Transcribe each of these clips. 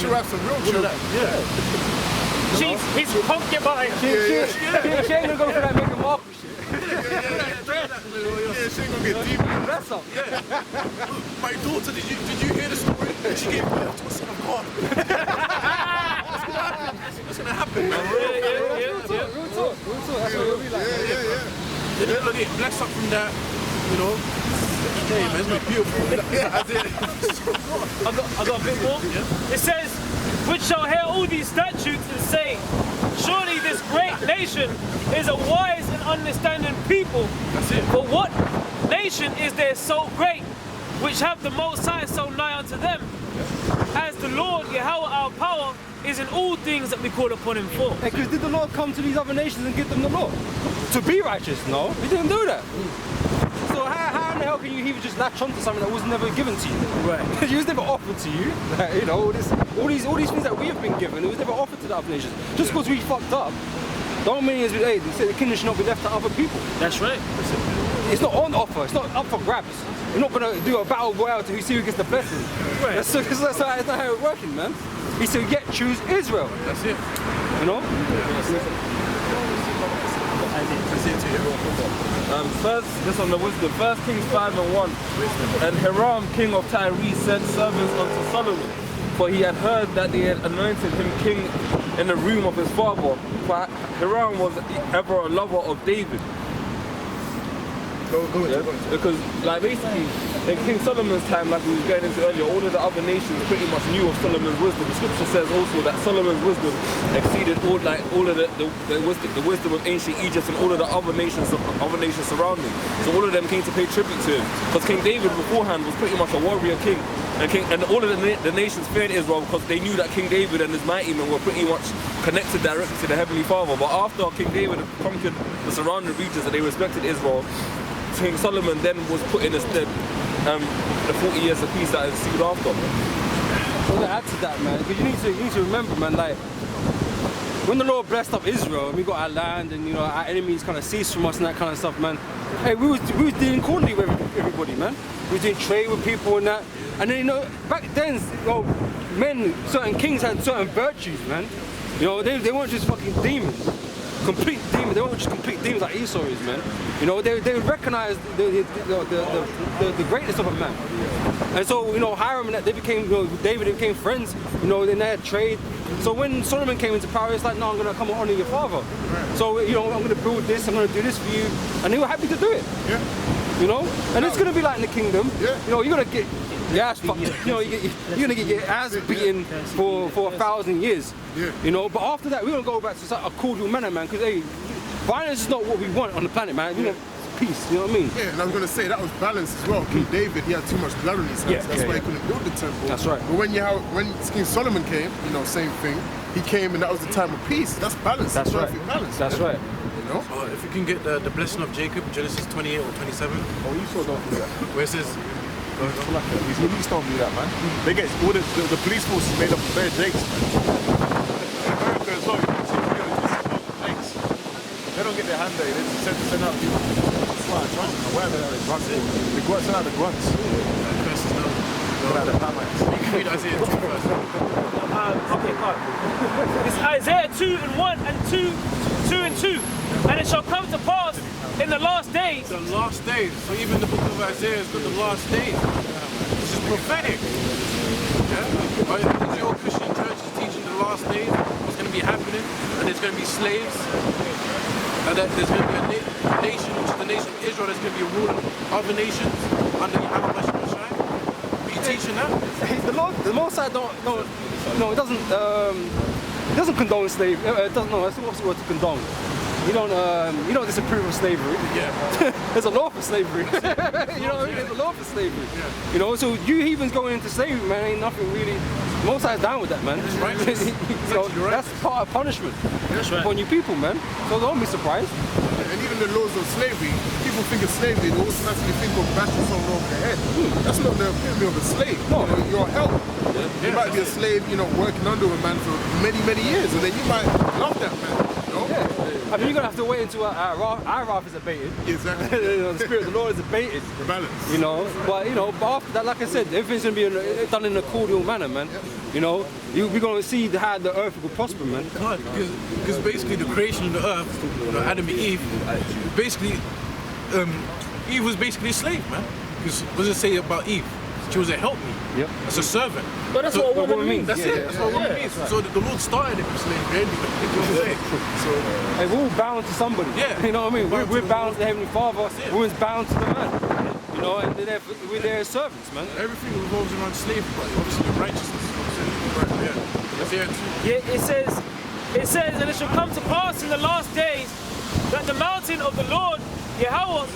she'll have some real children. She's his concubine. She ain't gonna go for that Meghan Markle shit. Yeah, she ain't gonna get deep. That's up. My daughter, did you hear the story? She gave birth to a son of God. What's gonna happen, man? Real talk. That's what it'll be like. Yeah. Look at bless up from that, you know. Hey, man, it's been beautiful. I got a bit more. Yeah. It says, which shall hear all these statutes and say, surely this great nation is a wise and understanding people. That's it. But what nation is there so great, which have the Most High so nigh unto them? As the Lord, Yahweh, our power, is in all things that we call upon him for. Because did the Lord come to these other nations and give them the law? To be righteous? No, he didn't do that. So how in the hell can you even just latch onto something that was never given to you? Right. It was never offered to you. You know, all these things that we have been given, it was never offered to the other nations. Just because we fucked up, don't mean is hey, they say the kingdom should not be left to other people. That's right. It's not on offer. It's not up for grabs. You're not gonna do a battle royale to see who gets the blessing. Right. That's not how it's working, man. He said, yet choose Israel. That's it. You know? First, this on the wisdom. 1 Kings 5:1. And Hiram, king of Tyre, sent servants unto Solomon, for he had heard that they had anointed him king in the room of his father. For Hiram was ever a lover of David. Go Yeah? Because, like, basically, in King Solomon's time, like we were going into earlier, all of the other nations pretty much knew of Solomon's wisdom. The scripture says also that Solomon's wisdom exceeded all of the wisdom of ancient Egypt and all of the other nations surrounding. So all of them came to pay tribute to him. Because King David beforehand was pretty much a warrior king. And all of the nations feared Israel because they knew that King David and his mighty men were pretty much connected directly to the Heavenly Father. But after King David had conquered the surrounding regions and they respected Israel, King Solomon then was put in instead the 40 years of peace that ensued after. So to add to that, man, because you need to remember, man, like when the Lord blessed up Israel and we got our land and our enemies kind of ceased from us and that kind of stuff, man. Hey, we was dealing cordially with everybody, man. We was doing trade with people and that. And then back then, men, certain kings had certain virtues, man. They weren't just fucking demons. Complete demons. They weren't just complete demons like Esau is, man. They would recognize the greatness of a man. And so, Hiram and that, they became, David became friends. Then they had trade. So when Solomon came into power, it's like, no, I'm gonna come and honor your father. So, I'm gonna build this. I'm gonna do this for you, and they were happy to do it. Yeah. And it's gonna be like in the kingdom. Yeah. You're gonna get your ass fucked. You're gonna get your ass beaten for 1,000 years. Yeah. But after that, we're gonna go back to a cordial manner, man. Because hey, violence is not what we want on the planet, man. We want peace. You know what I mean? Yeah, and I was gonna say that was balance as well. King David, he had too much blood on his hands. That's why he couldn't build the temple. That's right. But when King Solomon came, same thing. He came and that was the time of peace. That's balance. That's right. Perfect balance. That's right. So if you can get the blessing of Jacob, Genesis 28 or 27. Oh, you sure don't do that. Where it says, These police don't do that, man. They get all the police force is made up of bare jakes, man. In America as well, you can see jakes. They don't get their hand there. They just send out people. Whatever that is, grunts. They go send out the grunts. curses now. You can read Isaiah 2 first. Okay, fine. It's Isaiah 2:1 and 2:2. And it shall come to pass in the last days. The last days. So even the book of Isaiah has got the last days. This is prophetic. Yeah? Right? Your Christian church is teaching the last days, what's going to be happening, and there's going to be slaves, and that there's going to be a nation, which is the nation of Israel, that's going to be a rule of other nations under Yahweh Mashai. Are you teaching that? The Most High it doesn't condone slavery. That's what's the word to condone. You don't disapprove of slavery. Yeah. There's a law for slavery. There's a law for slavery. Yeah. So you heathens going into slavery, man, ain't nothing really. Most High's down with that, man. That's right. That's part of punishment upon you people, man. So don't be surprised. And even the laws of slavery, people think of slavery, they automatically think of bashing someone over the head. That's not the epitome of a slave. No. You're a help. You might be a slave, working under a man for many, many years, and then you might love that man. know? Yeah. I mean, you're gonna have to wait until our wrath is abated. Exactly. You know, the spirit of the Lord is abated. The balance. You know, but after that, like I said, everything's gonna be done in a cordial manner, man. You know, we're gonna see how the earth will prosper, man. Because basically the creation of the earth, you know, Adam and Eve, basically, Eve was basically a slave, man. Because what does it say about Eve? She was a helpmeet. Yep. As a servant. But that's what a woman means. That's it. That's what a woman means. So the Lord started it with slavery anyway. You know what I'm saying? So Hey, we're all bound to somebody. Yeah. You know what I mean? Bound We're to the bound to the Heavenly Father. it. Women's bound to the man. You know, and we're their servants, man. everything revolves around slavery, but obviously the righteousness. You know what I'm saying? Right, yeah. That's here too. Yeah, it says, and it shall come to pass in the last days that the mountain of the Lord, Yahweh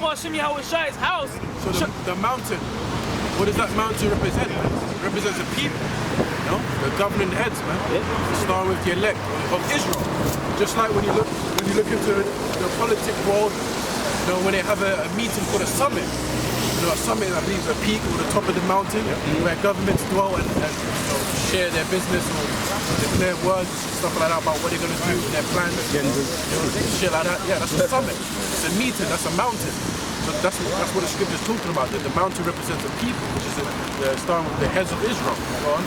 Bashim Yahweh Shai's house. So the mountain, what does that mountain represent? It represents the people, you know, the governing heads, man. Starting with the elect of Israel. Just like when you look into the politic world, you know, when they have a meeting called a summit. You know, a summit, I believe, is a peak or the top of the mountain where governments dwell and you know, share their business or declare words and stuff like that about what they're going to do, their plans, you know, shit like that. Yeah, that's a summit. It's a meeting. That's a mountain. So that's what the scripture is talking about. That the mountain represents the people, which is starting with the heads of Israel. Go on.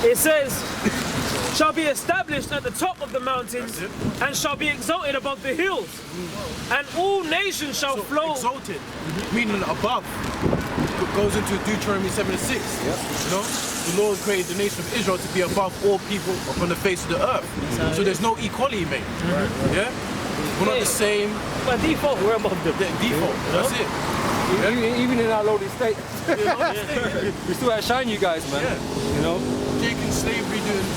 It says, shall be established at the top of the mountains and shall be exalted above the hills. And all nations shall flow. Exalted, meaning above. It goes into Deuteronomy 7:6. You know, the Lord created the nation of Israel to be above all people upon the face of the earth. So there's no equality, mate. Yeah, we're not the same. By default, we're above them. The default. That's it. Even in our lowly state, we still outshine you guys, man. Yeah. You know? Jake in slavery doing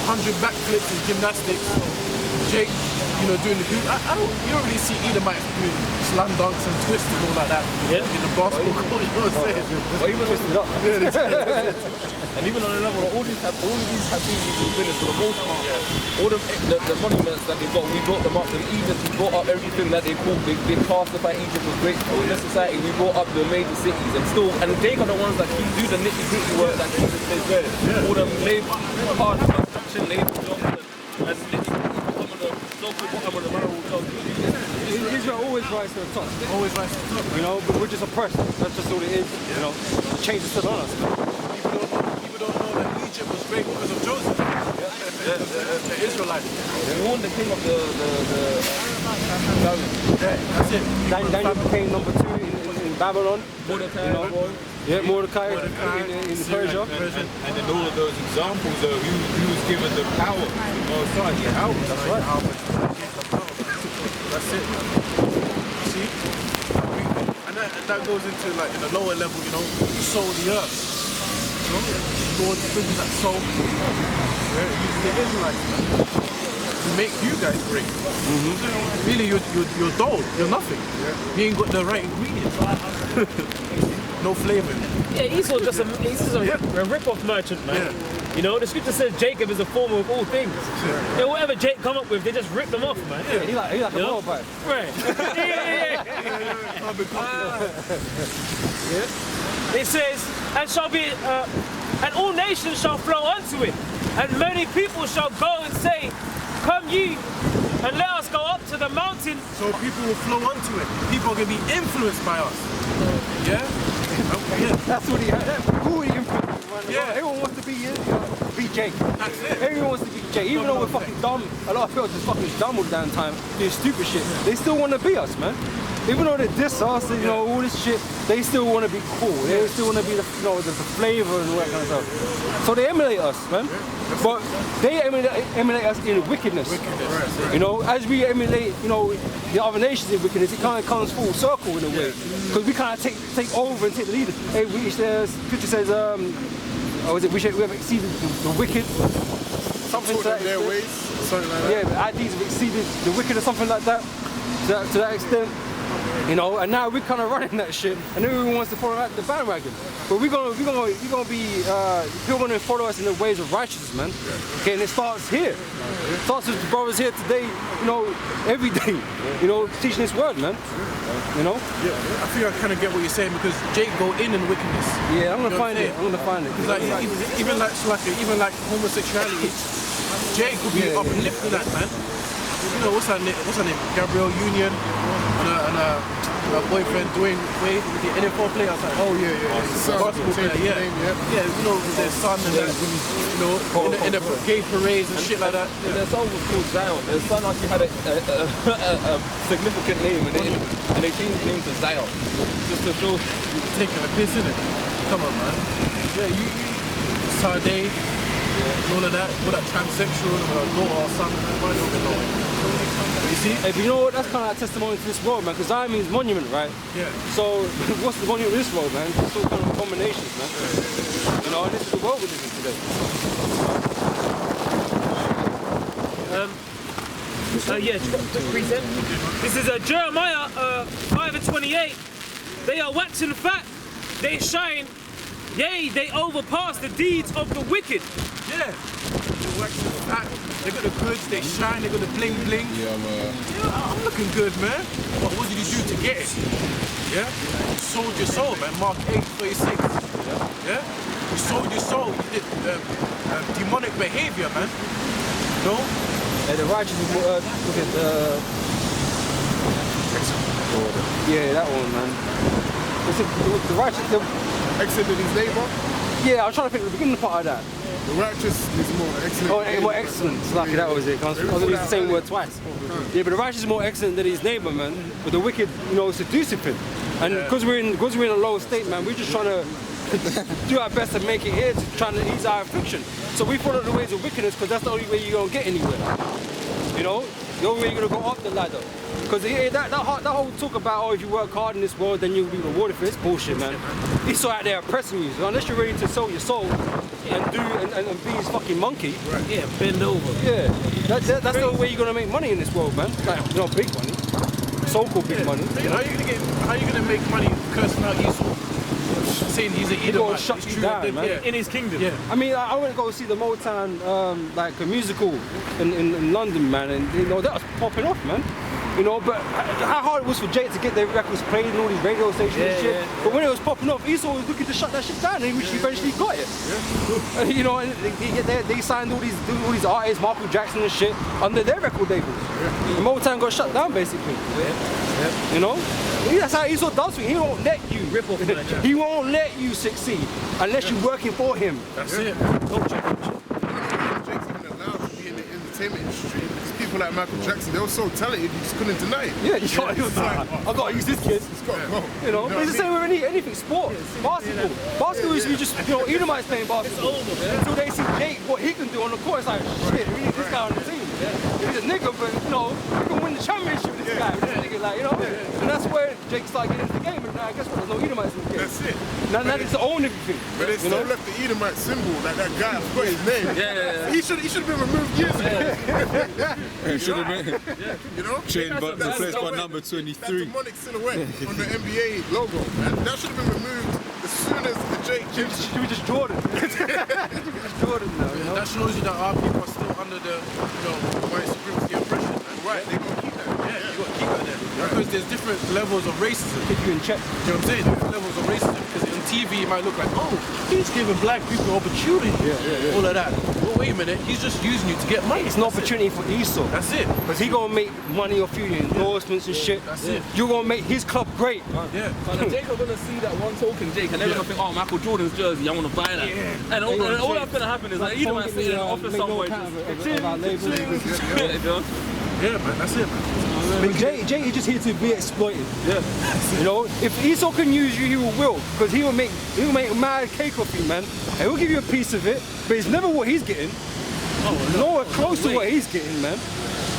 100 backflips in gymnastics. Jake, you know, doing the hoop. You don't really see Edomites doing slam dunks and twists and all like that in the basketball court, you know what I'm saying? But even and even on a level, all of these have been finished for the most part. All the monuments that they got, we brought them up. The Egypt, we brought up everything that they classified Egypt was great for. In this society, we brought up the major cities, and they are the ones that do the nitty-gritty work that keeps us there. All them labor, hard construction, labor jobs, and some of the so-called bottom of the barrel jobs. Israel always rise to the top. Always rise to the top. You know, but we're just oppressed. That's just all it is. You know, the change is still on us. People don't know that Egypt was great because of Joseph. The Israelites. We warned the king of the That's it. Daniel became number 2 in Babylon. Mordecai, You know? Yeah, Mordecai in Persia. And then all of those examples of who was given the power. That's right. That's it. See? And that goes into like in the lower level, you know, the soul of the earth. You know? Lord brings that soul. Uses the Israelites, man. To make you guys great. Really, you're dull. You're nothing. You ain't got the right ingredients. No flavor. Yeah, Esau's just a rip-off merchant, man. Yeah. You know, the scripture says Jacob is the former of all things. Yeah, whatever Jake come up with, they just rip them off, man. Yeah, he like a You know? Moabite. Right. It says, and all nations shall flow unto it, and many people shall go and say, come ye, and let us go up to the mountain. So people will flow onto it. People are going to be influenced by us. Yeah? Yeah. That's what who he influences, man. Yeah. Everyone wants to be Jake. That's it. Everyone wants to be Jake. Even though we're fucking dumb, a lot of people are just fucking dumb all the damn time, doing stupid shit. They still want to be us, man. Even though they diss us, you know, all this shit, they still want to be cool. They still want to be the flavor and all that kind of stuff. So they emulate us, man. But they emulate us in wickedness. You know, as we emulate, you know, the other nations in wickedness, it kind of comes full circle in a way. Because we kind of take over and take the lead. Hey, scripture says, we have exceeded the wicked. Something to that their extent. ways, something like that. Yeah, our deeds have exceeded the wicked or something like that. To that extent. You know, and now we're kind of running that shit, and everyone wants to follow the bandwagon. But we're gonna be people gonna follow us in the ways of righteousness, man. Okay, and it starts here. It starts with the brothers here today, you know, every day, you know, teaching this word, man. You know? Yeah, I think I kind of get what you're saying because Jake go in wickedness. Yeah, I'm gonna find it. I'm gonna find it. Because like, even like homosexuality, Jake could be uplifting that, man. You know, what's her name? Gabrielle Union and her boyfriend Dwayne Wade, the NFL player. I was like, Oh yeah. basketball player, yeah. You know, with their son and that, you know, in the gay parades and shit like that. Their son was called Zion. Their son actually had a significant name, and they changed his name to Zion, just to show. Taking a piss, innit? Come on, man. Yeah, you Sade, all of that, all that transsexual, daughter or son, I don't even know. You see? Hey, but you know what? That's kind of a testimony to this world, man. Because Zion means monument, right? Yeah. So what's the monument of this world, man? It's all kind of combinations, man. You know, and this is the world we live in today. This is Jeremiah 5:28. They are waxing fat, they shine, yea, they overpass the deeds of the wicked. Yeah. They wax the fat, they got the goods, they shine, they got the bling bling. Yeah, man. Yeah, I'm looking good, man. But what did you do to get it? Yeah? You sold your soul, man. Mark 8:36. Yeah? You sold your soul. You did demonic behavior, man. No? Hey, the righteous is more, look at yeah, that one, man. The righteous, Excellent his neighbor. yeah, I was trying to think of the beginning part of that. The righteous is more excellent. Oh, more excellent. It's like that was it. I was going to use the same word twice. Yeah, but the righteous is more excellent than his neighbor, man. But the wicked, you know, seducing him. And because we're in a low state, man, we're just trying to do our best to make it here, to try to ease our affliction. So we follow the ways of wickedness because that's the only way you're gonna get anywhere. You know, the only way you're gonna go up the ladder. Because that whole talk about, oh, if you work hard in this world, then you'll be rewarded for this bullshit, man. He's so out there oppressing you. So unless you're ready to sell your soul and be his fucking monkey. Right. Yeah, bend over. Yeah, that's the only way you're gonna make money in this world, man. Like, you know, big money, so-called big money. How are you gonna make money cursing out Esau? Saying he's an Edomite. gonna shut you down, man. In his kingdom. Yeah. I mean, I went to go see the Motown, like a musical in London, man, and you know that was popping off, man. You know, but how hard it was for Jake to get their records played in all these radio stations and shit. Yeah. But when it was popping off, Esau was looking to shut that shit down, and he eventually got it. Yeah. And, you know, and they signed all these artists, Michael Jackson and shit, under their record labels. Yeah. And Motown got shut down basically. Yeah. You know, that's how Esau does it. He won't let you rip off the He won't let you succeed unless you're working for him. That's it. Don't check. Jake's even allowed to be in the entertainment industry. Because people like Michael Jackson, they were so talented, you just couldn't deny it. Yeah, you can't. I gotta use this kid. It's got to go. You know, but it's the same with anything, sport, basketball. Basketball is you just, you know, Edomites playing basketball. Until they see Jake, what he can do on the court, it's like, shit, we need this guy on the team. He's a nigga, but, you know, we can win the championship with this guy. This nigga, like, you know. And that's where Jake started getting into the game, and now guess what, there's no Edomites in the game. That's it. Now it's the own everything. But they still left the Edomite symbol, like that guy, I forgot his name. He should have been removed years ago. He should have been You know? changed, but replaced by number That 23. demonic silhouette on the NBA logo, man. That should have been removed as soon as the Jake Should be just Jordan. Just Jordan now, you know. That shows you that our people are still under the, you know, white supremacy oppression. Man. Right, they gonna keep that. Yeah, you gotta keep that there. Because there's different levels of racism. Keep you in check. You know what I'm saying? Different levels of racism. Because on TV it might look like, oh, he's giving black people opportunity. All of that. Well, wait a minute, he's just using you to get money. It's an opportunity for Esau. That's it. Because he gonna make money off you, endorsements and shit. That's it. You're gonna make his club great. Yeah. And Jake are gonna see that one token Jake, and they're gonna think, oh, Michael Jordan's jersey, I wanna buy that. And all that's gonna happen is like, Edomites sitting in the office somewhere. Yeah, man, that's it, man. But Jay is just here to be exploited. Yeah. You know, if Esau can use you, he will. Because he will make mad cake off you, man. And he'll give you a piece of it, but it's never what he's getting. Nowhere close to what he's getting, man.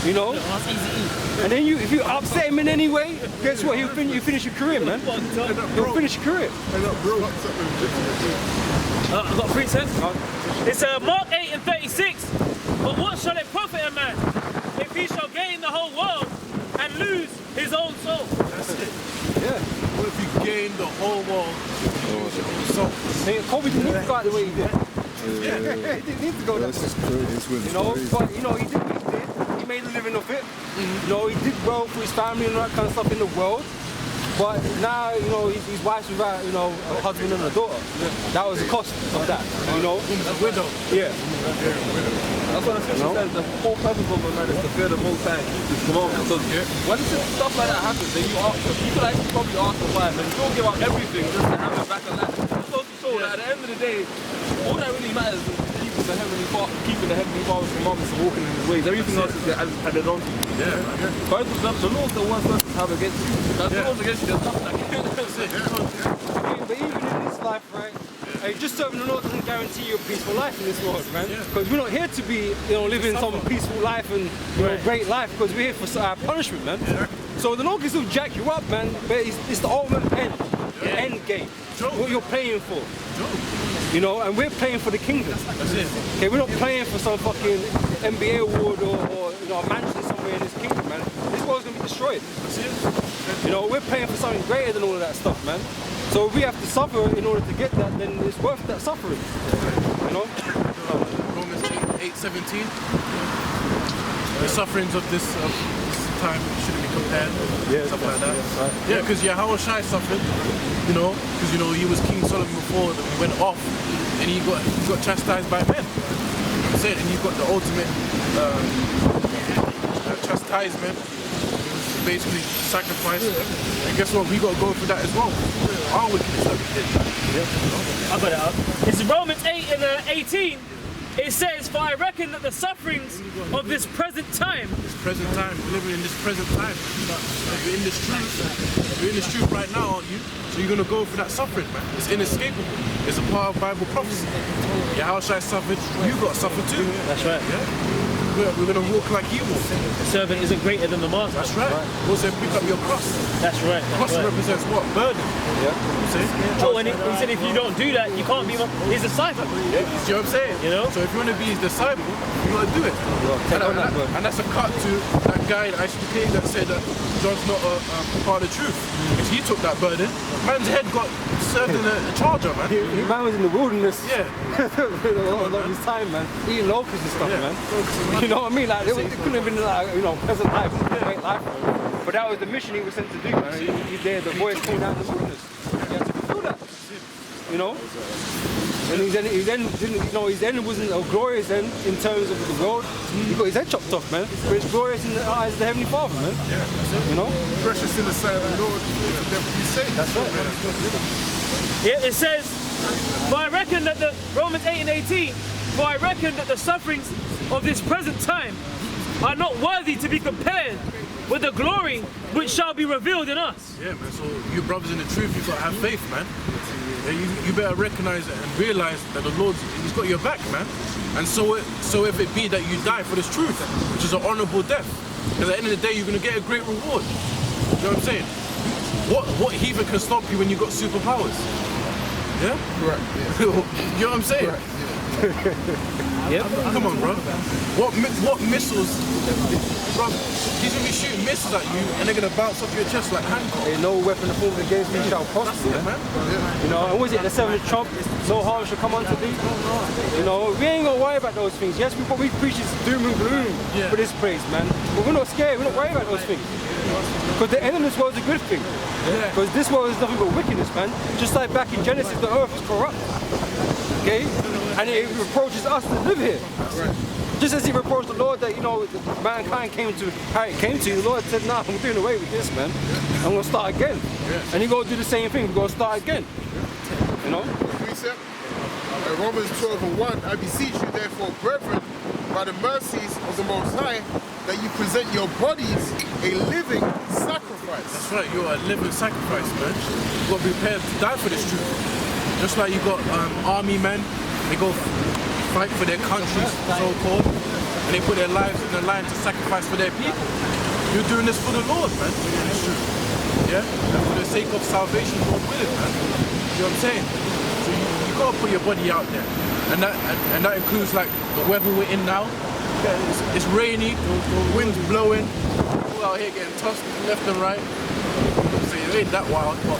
You know? And then if you upset him in any way, guess what? You finish your career, man. He'll finish your career. I've got 3 cents. It's Mark 8:36. But what shall it profit a man if he shall gain the whole world and lose his own soul. That's it. Yeah. What if you gain the whole world? So, Hey, Kobe didn't need to go out the way he did. He didn't need to go that That's way. just crazy. This wind's You know, crazy. but you know, he did what he did. He made a living of it. You know, he did well for his family and all that kind of stuff in the world. But now, you know, his wife's without, you know, a husband and a daughter. That was the cost of that. You know? he's a widow. Yeah. That's what the scripture says. The whole purpose of a man is to fear the Most High and keep His commandments. So when stuff like that happens, then you ask, you could actually probably ask the wife, and you don't give up everything just to have it back alive. It's supposed to show that at the end of the day, all that really matters is keeping the heavenly Father's commandments and walking in His ways. Everything else is added on to you. But the laws that one person have against you, that's the laws against you. There's nothing that can. But even in this life, right? Hey, just serving the Lord doesn't guarantee you a peaceful life in this world, man. Because we're not here to be, you know, living some peaceful life and great life. Because we're here for our punishment, man. So the Lord can still jack you up, man. But it's the ultimate end game. What you're playing for. You know, and we're playing for the kingdom. That's it. Okay, we're not playing for some fucking NBA award or you know, a mansion somewhere in this kingdom, man. This world's gonna be destroyed. That's it. You know, we're playing for something greater than all of that stuff, man. So if we have to suffer in order to get that, then it's worth that suffering. You know? Romans 8:17. The sufferings of this time shouldn't be compared. Something like that. Right. Yeah, because Yahweh Shai suffered, you know, because you know he was King Solomon before that he went off and he got chastised by men. I'm saying, and you got the ultimate chastisement. It was basically sacrifice. And guess what? We got to go through that as well. Our wickedness that we did. I got it up. It's Romans 8 and 18. It says, "For I reckon that the sufferings of this present time." This present time, we're living in this present time. You're in this truth. You're in this truth right now, aren't you? So you're gonna go through that suffering, man. It's inescapable. It's a part of Bible prophecy. Yahweh Shai suffered, you got to suffer too. That's right. Yeah? We're gonna walk like he walked. The servant isn't greater than the master. That's right. Also pick up your cross. That's right. Cross represents what? Burden. Yeah. See? Oh, and he said if you don't do that, you can't be his disciple. Yeah, you see what I'm saying? You know? So if you want to be his disciple, you got to do it. And that's a cut to that guy that actually came that said that John's not a part of the truth. Because he took that burden, man's head got served in a charger, man. Man was in the wilderness. Yeah. a lot of his time, man. Eating locusts and stuff, man. You know what I mean? Like, it couldn't have been like, you know, pleasant life, great life. But that was the mission he was sent to do, man. He's there, the boys called out in the wilderness. He had to fulfill that. You know? And his end wasn't a glorious end in terms of the world. He got his head chopped off, man. But it's glorious in the eyes of the Heavenly Father, man. You know? Precious in the sight of the Lord. That's right. Yeah, it says, "For I reckon that the," Romans 8 and 18, "For I reckon that the sufferings of this present time are not worthy to be compared with the glory which shall be revealed in us." Yeah, man. So you brothers in the truth, you got to have faith, man. Yeah, you better recognize and realize that the Lord, He's got your back, man. And so if it be that you die for this truth, which is an honorable death, because at the end of the day, you're going to get a great reward. You know what I'm saying? What heathen can stop you when you got superpowers? Yeah? Correct. You know what I'm saying? Yep. Come on, bro. What missiles, bro? He's gonna be shooting missiles at you, and they're gonna bounce off your chest like Hancock. Ain't no weapon formed against me shall prosper. Yeah, man. You know, and was it the seventh trump? No harm shall come unto thee. You know, we ain't gonna worry about those things. Yes, we preach this doom and gloom for this place, man. But we're not scared. We're not worried about those things. Because the end of this world is a good thing. Because this world is nothing but wickedness, man. Just like back in Genesis, the earth was corrupt. Okay? And it reproaches us to live here. Just as he reproached the Lord that, you know, mankind came to how it came to, the Lord said, nah, I'm doing away with this, man. I'm going to start again. And he going to do the same thing. We're going to start again. You know? Precept. Romans 12:1, I beseech you therefore, brethren, by the mercies of the Most High, that you present your bodies a living sacrifice. That's right, you're a living sacrifice, man. You've got to be prepared to die for this truth. Just like you got army men, they go fight for their countries, so-called, and they put their lives in the line to sacrifice for their people. You're doing this for the Lord, man. It's true. Yeah? And for the sake of salvation, Lord willing, man. You know what I'm saying? So you gotta put your body out there. And that includes like the weather we're in now. It's rainy, the wind's blowing, People out here getting tossed left and right. So it ain't that wild, but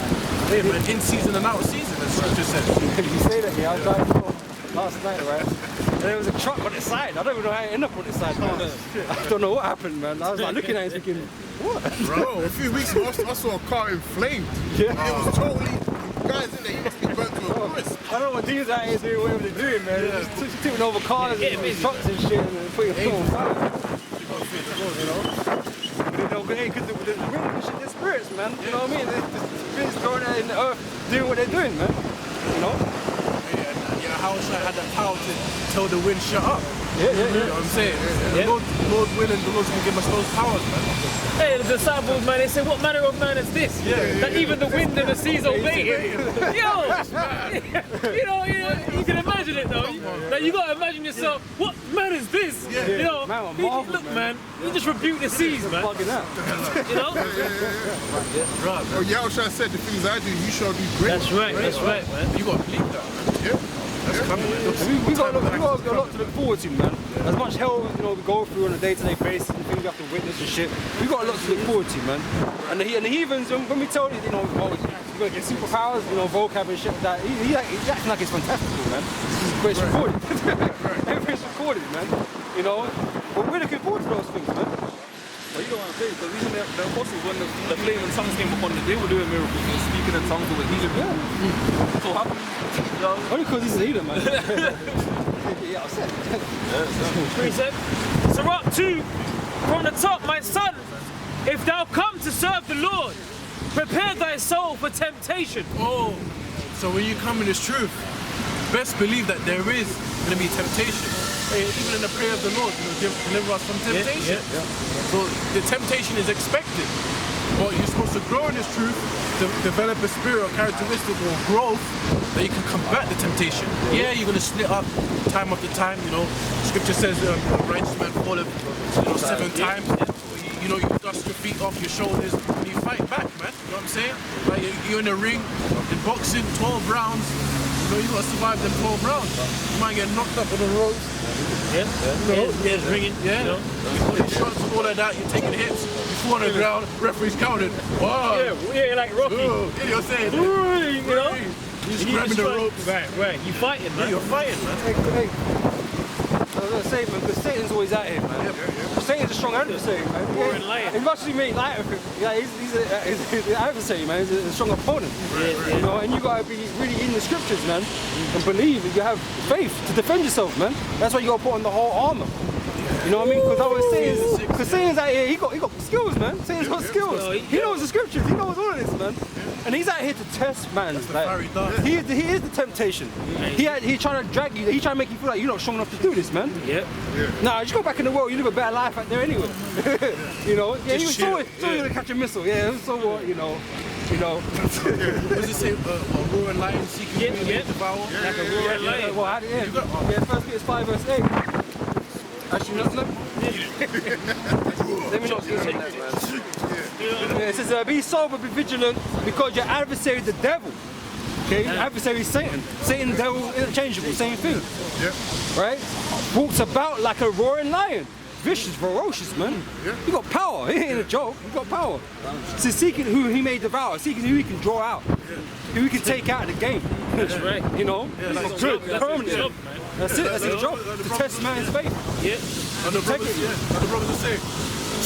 hey man, in season and out of season, as scripture says. You say that, yeah. I was driving home last night, right? And there was a truck on the side. I don't even know how it ended up on the side. I don't know what happened, man. I was like looking at it thinking, what? Bro, a few weeks ago, I saw a car inflamed. Yeah. It was totally, guys in there, you must be burnt to a crisp. I don't know what these out here doing, whatever they're doing, man. They're just tipping over cars and trucks and shit and putting it on fire. You know? But you know, because the wind pushing their spirits, man. You know what I mean? The spirits going out in the earth doing what they're doing, man. You know? Yeah, how should I had that power to tell the wind shut up? Yeah. You know what I'm saying? The Lord willing, the Lord's gonna give us those powers, man. Hey, the disciples, man, they said, what manner of man is this? That even the wind and the seas obey him. Yo! you can imagine it though. Like, you gotta imagine yourself, what man is this? You know, Man, I'm marveled, look, man, you just rebuke the seas, man. Fucking out. You know? Oh, Yahushua said, the things I do, you shall do great. That's right, man. You gotta believe that, man. Yeah. That's coming. We got a lot to look forward to, man. As much hell, we go through on a day-to-day basis, and things we have to witness and shit, we got a lot to look forward to, man. And the heathens, when we tell you, you're gonna get superpowers, vocab and shit like that, he's acting like it's fantastical, man. But it's recorded. Everything's recorded, man. You know? But we're looking forward to those things, man. But you know what I'm saying? Because even the apostles, when the flaming tongues came upon them, they were doing miracles. They were speaking in tongues, they were healing people. So how come, Only because he's a healer, man. Yeah, I said. Precept. Sirach 2, from the top, my son, if thou come to serve the Lord, prepare thy soul for temptation. Oh, so when you come in this truth, best believe that there is going to be temptation. Even in the prayer of the Lord, deliver us from temptation. So the temptation is expected. But you're supposed to grow in this truth, to develop a spirit or characteristic or growth that you can combat the temptation. Yeah, you're going to slip up time after time. Scripture says a righteous man falleth 7 times. You dust your feet off your shoulders and you fight back, man. You know what I'm saying? Like you're in a ring, in boxing, 12 rounds. You got to survive them 12 rounds. You might get knocked up on the ropes. It's ringing. Yeah. You put your shots and all of that, you're taking hits. You fall on the ground, referee's counted. Wow. Yeah, like Rocky. Yeah, you're saying. You know? You're just grabbing the ropes. Right. You fighting, man. Yeah, you're fighting, man. Hey. I was going to say, man, because Satan's always out here, man. Satan's a strong adversary, man. Roaring lion. As much as he made light of him, he's an adversary, man. He's a strong opponent. You know, and you got to be really in the scriptures, man, and believe that you have faith to defend yourself, man. That's why you got to put on the whole armor. You know what I mean? Because I was saying, because Satan's out here, he got skills, man. Satan's got skills. He knows the scriptures. He knows all of this, man. And he's out here to test, man. Like, he is the temptation. He trying to drag you. He trying to make you feel like you're not strong enough to do this, man. Nah, just go back in the world. You live a better life out there anyway. You know? Yeah, he was always gonna catch a missile. Yeah, so what? You know. What does it say? A roaring lion seeking whom to devour? Like a roaring lion. Well, yeah, 1 Peter 5 verse 8. Actually, no. Let me not do that, man. Yeah, it says, be sober, be vigilant, because your adversary, the devil. Okay, your adversary is Satan. Satan, devil, interchangeable, same thing. Right? Walks about like a roaring lion. Vicious, ferocious, man. You got power. It ain't a joke. You got power. So seeking who he may devour, seeking who he can draw out, who he can take out of the game. That's right. You know, That's good, his permanent. job, man. That's it. That's his job. To test man's faith. Yeah. And the brothers will say,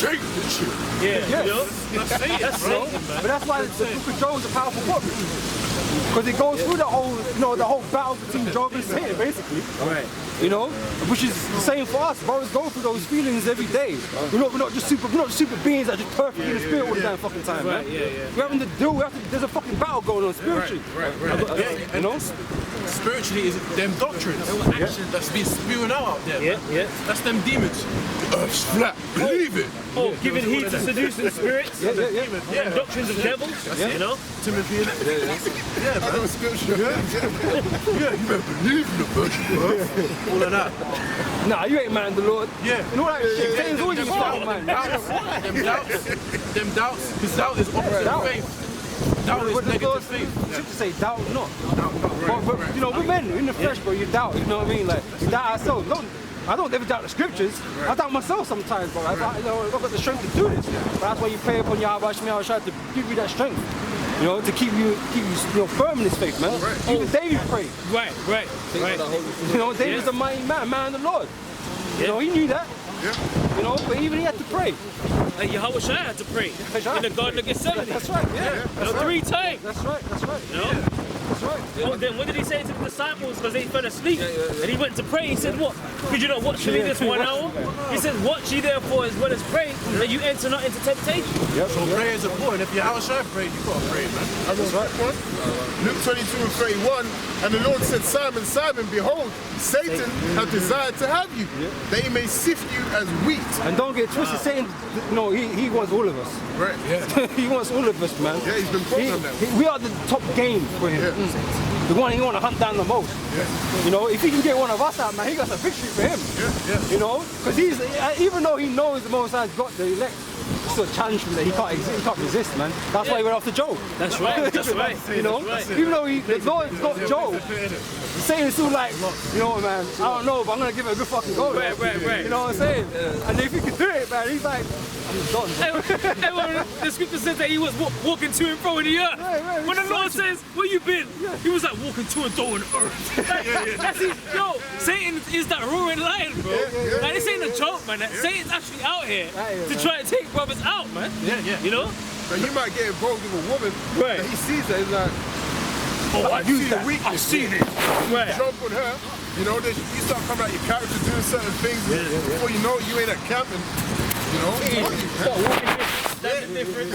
take this shit. Yeah. That's Satan, That's bro. Satan, man. But that's why the book of Job is a powerful book. Because it goes through the whole battle between Job and Satan, basically. Right. You know, which is the same for us. Brothers go through those feelings every day. We're not just super beings that are just perfect in the spirit all the damn fucking time, man. We're having to deal. There's a fucking battle going on spiritually. Right. You know. Spiritually, is them doctrines that's been spewing out there. That's them demons. Earth's flat. Believe it. Oh, giving heed to seducing spirits. And doctrines of devils. You know. Timothy, I know scripture. you better believe in the virgin birth. All of that. Nah, you ain't man the Lord. Yeah. And all that shit. Satan's always just fighting, man. Them doubts. Because doubt is opposite of faith. Doubt is negative faith. Scripture say doubt not. But you know, we're men in the flesh, bro. You doubt. You know what I mean? Like we doubt ourselves. I don't ever doubt the scriptures. I doubt myself sometimes, bro. I've got the strength to do this. But that's why you pray upon Yahweh Shemel Shai to give you that strength. You know, to keep you firm in this faith, man. Even David prayed. Right. You know, David's a mighty man of the Lord. You know, he knew that. Yeah. You know, but even he had to pray. Yahweh Shai had to pray in the Garden of Gethsemane. That's right, yeah. You know, 3 times. That's right. You know? That's right. Oh, then what did he say to the disciples because they fell asleep? And he went to pray. He said, what? Could you not watch me this 1 hour? He said, watch ye therefore as well as pray, that you enter not into temptation. So prayer is important. If you're outside praying, you gotta pray, man. That's right. Luke 22 and 31, and the Lord said, Simon, Simon, behold, Satan hath desired to have you, that he may sift you as wheat. And don't get twisted, Satan, no, he wants all of us. Right. Yeah. He wants all of us, man. Yeah, he's been programmed that. We are the top game for him. The one he want to hunt down the most. You know, if he can get one of us out, man, he got a victory for him. You know, because even though he knows the Most High's got the elect, it's still a challenge for him that he can't resist, man. That's why he went after Job. That's right. You know, even though the Lord's got Job, Satan's still like, you know what, man, I don't know, but I'm gonna give it a good fucking go. Right. You know what I'm saying? And if he can do it, man, he's like, I'm done. The scripture says that he was walking to and fro in the earth. Right, When the Lord says, where you been? He was like walking to and fro in the earth. That's it. Yo, Satan is that roaring lion, bro. Like, this ain't a joke, man. Satan's actually out here to try and take brothers out, man. You know? But you might get involved with a woman that he sees that he's like, I see the weakness. I see this. Right. Jump on her, you know, then you start coming out your character doing certain things, before you know it, you ain't at camp, and you know, That's different.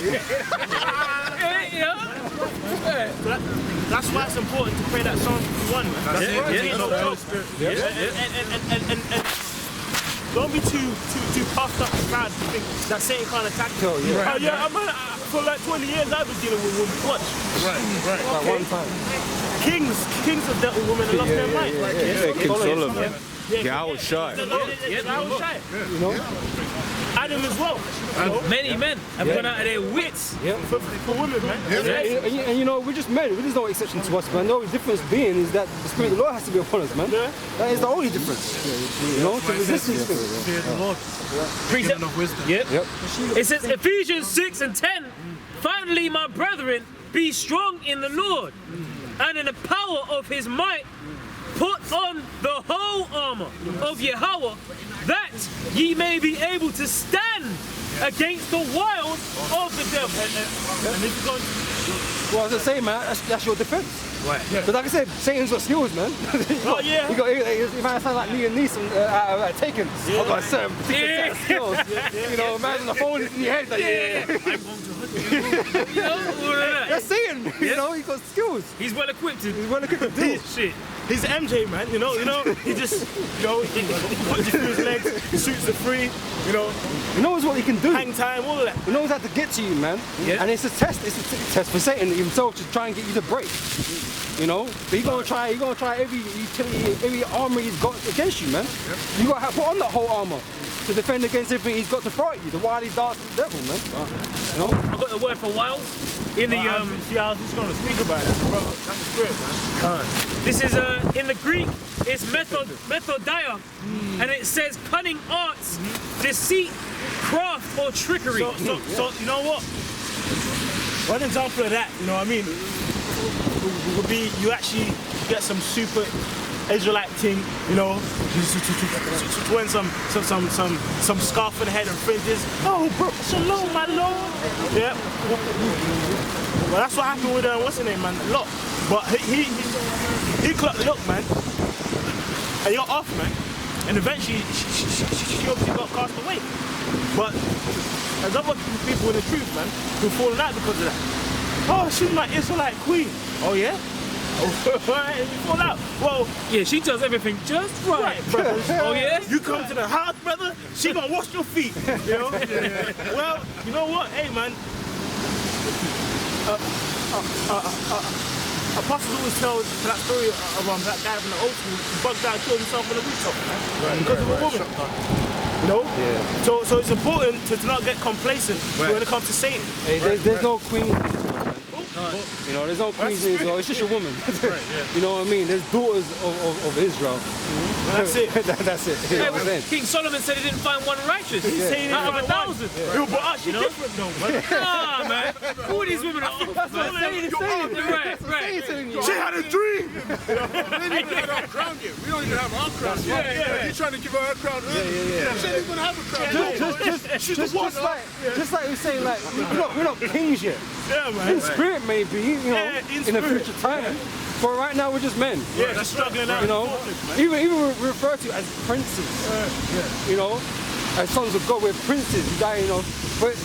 That's why it's important to pray that Psalm 51, man. That's And don't be too puffed up and proud to think that Satan can't attack you. For like 20 years I've been dealing with women. Watch. Right. Like one time. Kings have dealt with women and lost their minds. King Solomon. Yahweh Shai. Yahweh Shai. You know? Adam as well. Many men have gone out of their wits For women, man. And you know, we're just men. There's no exception to us, man. The only difference being is that the Spirit of the Lord has to be upon us, man. That is the only difference. You know, to resist these things. Fear the Lord. Precept of wisdom. It says Ephesians 6 and 10. Finally, my brethren, be strong in the Lord and in the power of his might. Put on the whole armor of Yahweh, that ye may be able to stand against the wiles of the devil. And if you're going Well, as I say, man, that's your defense. Right. But like I said, Satan's got skills, man. He might sound like Liam Neeson Taken. I've got a certain particular set of skills. You know, imagine the phone is in your head. Like, That's Satan. You know, he's got skills. He's well equipped to He's well equipped to do shit. He's MJ, man, you know, he just, he puts you through his legs, he shoots the free, you know, He knows what he can do. hang time, all of that. He knows how to get to you, man. And it's a test. It's a test for Satan himself to try and get you to break. You know, but he's gonna try every utility, every armor he's got against you, man. You gotta put on that whole armor to defend against everything he's got to throw at you. The wily darts of the devil, man. You know? I got the word for wiles in the See, I was just going to speak about that, bro. That's the spirit, man. This is in the Greek. It's methodia, and it says cunning arts, deceit, craft, or trickery. So you know what? One example of that, you know what I mean, would be you actually get some super Israelite thing, you know, wearing some scarf on the head and fringes. Oh, bro, shalom, my lord. Yeah. Well, that's what happened with what's his name, man? Lot. But he clocked the look, man. And you're off, man. And eventually, she obviously got cast away. But there's other people in the truth, man, who've fallen out because of that. Oh, she's my Israelite queen. Oh, yeah? Alright, you fall out. Well, Yeah, she does everything just right. brother. Oh yeah? You come to the house, brother, she gonna wash your feet. You know? Well, you know what? Hey, man. Apostles always tell that story of that guy from the old school who bugged out and killed himself on the rooftop, man. Because of a woman. You know? Yeah. So it's important to not get complacent when it comes to Satan. Hey, there's no queen. You know, there's no queens in Israel. It's just a woman. You know what I mean? There's daughters of Israel. That's it. That's it. You know what I'm saying? King Solomon said he didn't find one righteous. He's saying out of it 1,000. Yo, but actually different though, man. Nah, man. All these women are That's what I'm saying. right. She had a dream. We didn't even have our crown yet. We don't even have our crown yet. He's trying to give her a crown early. She ain't even have a crown. Just like we're saying, like we're not kings yet. Yeah, man. In spirit, maybe, you know, Yeah, in a spirit. future time. But right now, we're just men. Yeah, just struggling out. You know, even we refer to as princes. You know, as sons of God, we're princes. You die, you know, but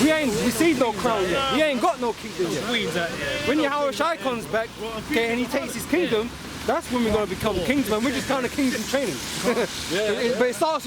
we ain't received no crown yet. We ain't got no kingdom yet. Queens out When Yahweh Shai comes back, okay, and he takes his kingdom, that's when we're gonna become kings, man. We're just kind of kings in training. But it starts